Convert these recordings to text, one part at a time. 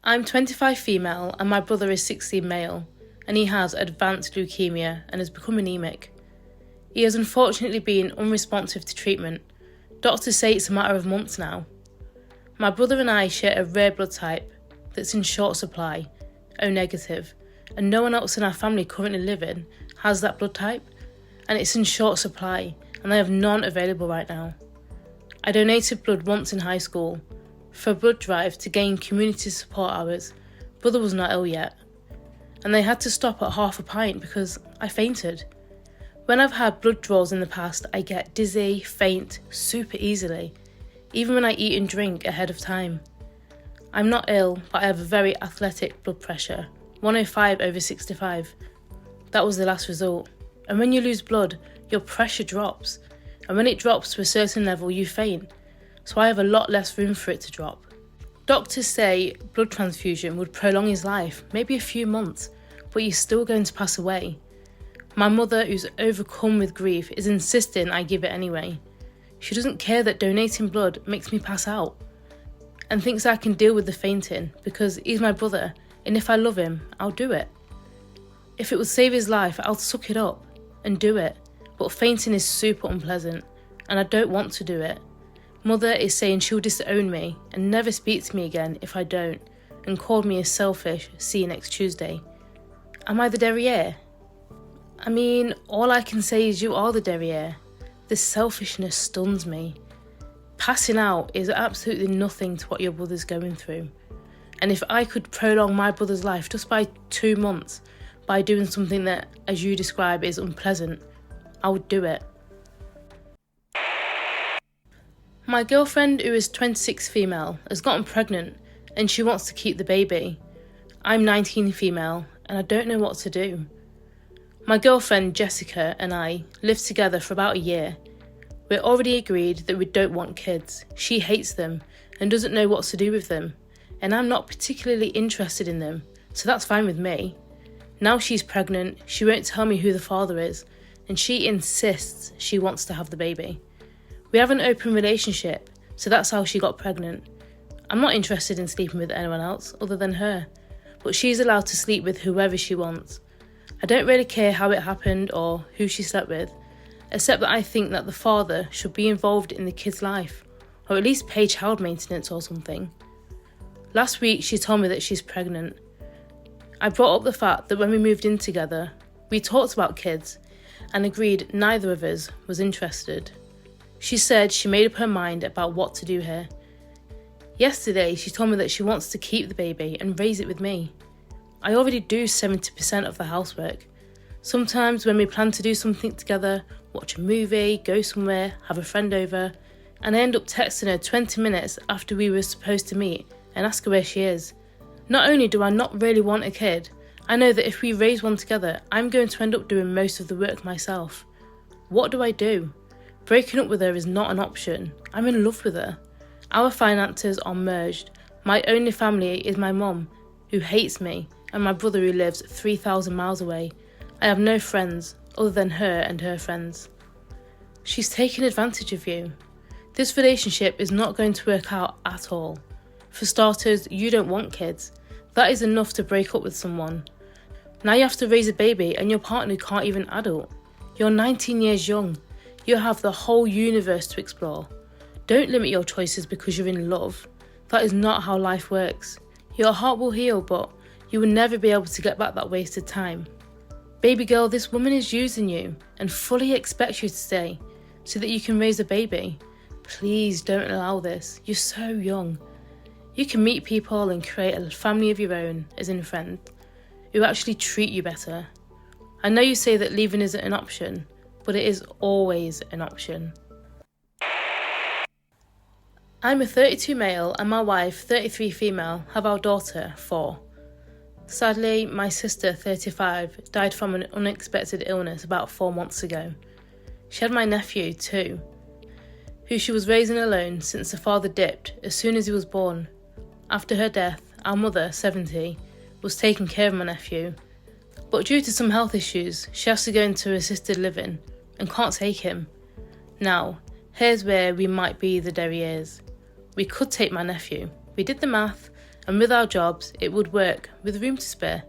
I'm 25 female and my brother is 16 male, and he has advanced leukemia and has become anemic. He has unfortunately been unresponsive to treatment. Doctors say it's a matter of months now. My brother and I share a rare blood type that's in short supply, O negative, and no one else in our family currently living has that blood type, and it's in short supply, and I have none available right now. I donated blood once in high school for a blood drive to gain community support hours. Brother was not ill yet, and they had to stop at half a pint because I fainted. When I've had blood draws in the past, I get dizzy, faint, super easily, even when I eat and drink ahead of time. I'm not ill, but I have a very athletic blood pressure, 105/65. That was the last result. And when you lose blood, your pressure drops. And when it drops to a certain level, you faint. So I have a lot less room for it to drop. Doctors say blood transfusion would prolong his life, maybe a few months, but he's still going to pass away. My mother, who's overcome with grief, is insisting I give it anyway. She doesn't care that donating blood makes me pass out, and thinks I can deal with the fainting because he's my brother, and if I love him, I'll do it. If it would save his life, I'll suck it up and do it, but fainting is super unpleasant, and I don't want to do it. Mother is saying she'll disown me and never speak to me again if I don't, and called me a selfish, see you next Tuesday. Am I the derriere? I mean, all I can say is you are the derriere. This selfishness stuns me. Passing out is absolutely nothing to what your brother's going through. And if I could prolong my brother's life just by 2 months, by doing something that, as you describe, is unpleasant, I would do it. My girlfriend, who is 26 female, has gotten pregnant and she wants to keep the baby. I'm 19 female and I don't know what to do. My girlfriend Jessica and I lived together for about a year. We're already agreed that we don't want kids. She hates them and doesn't know what to do with them, and I'm not particularly interested in them, so that's fine with me. Now she's pregnant, she won't tell me who the father is, and she insists she wants to have the baby. We have an open relationship, so that's how she got pregnant. I'm not interested in sleeping with anyone else other than her, but she's allowed to sleep with whoever she wants. I don't really care how it happened or who she slept with, except that I think that the father should be involved in the kid's life, or at least pay child maintenance or something. Last week she told me that she's pregnant. I brought up the fact that when we moved in together, we talked about kids and agreed neither of us was interested. She said she made up her mind about what to do here. Yesterday she told me that she wants to keep the baby and raise it with me. I already do 70% of the housework. Sometimes when we plan to do something together, watch a movie, go somewhere, have a friend over, and I end up texting her 20 minutes after we were supposed to meet and ask her where she is. Not only do I not really want a kid, I know that if we raise one together, I'm going to end up doing most of the work myself. What do I do? Breaking up with her is not an option. I'm in love with her. Our finances are merged. My only family is my mum, who hates me, and my brother who lives 3,000 miles away. I have no friends other than her and her friends. She's taking advantage of you. This relationship is not going to work out at all. For starters, you don't want kids. That is enough to break up with someone. Now you have to raise a baby and your partner can't even adult. You're 19 years young. You have the whole universe to explore. Don't limit your choices because you're in love. That is not how life works. Your heart will heal, but you will never be able to get back that wasted time. Baby girl, this woman is using you and fully expects you to stay so that you can raise a baby. Please don't allow this. You're so young. You can meet people and create a family of your own, as in friends, who actually treat you better. I know you say that leaving isn't an option, but it is always an option. I'm a 32 male and my wife, 33 female, have our daughter, 4. Sadly, my sister, 35, died from an unexpected illness about 4 months ago. She had my nephew, 2, who she was raising alone since the father dipped as soon as he was born. After her death, our mother, 70, was taking care of my nephew, but due to some health issues, she has to go into assisted living and can't take him. Now, here's where we might be the derrieres. We could take my nephew. We did the math, and with our jobs, it would work with room to spare.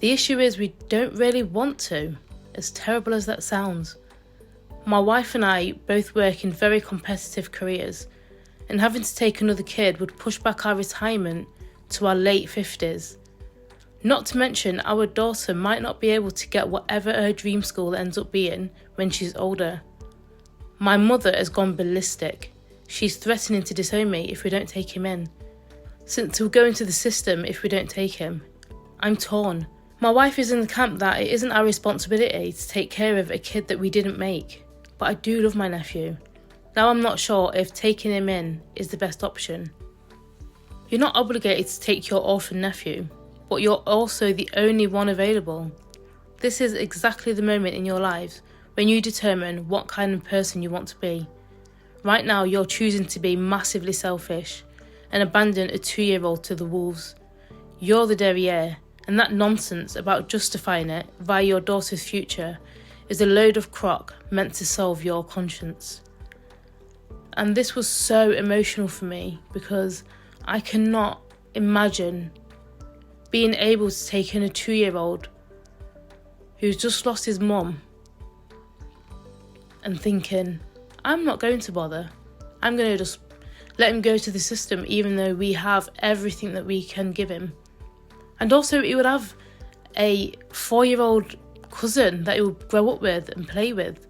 The issue is we don't really want to, as terrible as that sounds. My wife and I both work in very competitive careers, and having to take another kid would push back our retirement to our late 50s. Not to mention, our daughter might not be able to get whatever her dream school ends up being when she's older. My mother has gone ballistic. She's threatening to disown me if we don't take him in, since he'll go into the system if we don't take him. I'm torn. My wife is in the camp that it isn't our responsibility to take care of a kid that we didn't make, but I do love my nephew. Now I'm not sure if taking him in is the best option. You're not obligated to take your orphan nephew, but you're also the only one available. This is exactly the moment in your lives when you determine what kind of person you want to be. Right now you're choosing to be massively selfish and abandon a 2-year-old to the wolves. You're the derriere, and that nonsense about justifying it via your daughter's future is a load of crock meant to solve your conscience. And this was so emotional for me because I cannot imagine being able to take in a 2-year-old who's just lost his mum and thinking, I'm not going to bother. I'm going to just let him go to the system even though we have everything that we can give him. And also he would have a 4-year-old cousin that he will grow up with and play with.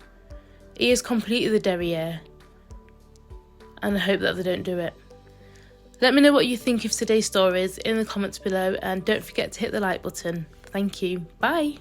He is completely the derriere, and I hope that they don't do it. Let me know what you think of today's stories in the comments below, and don't forget to hit the like button. Thank you. Bye.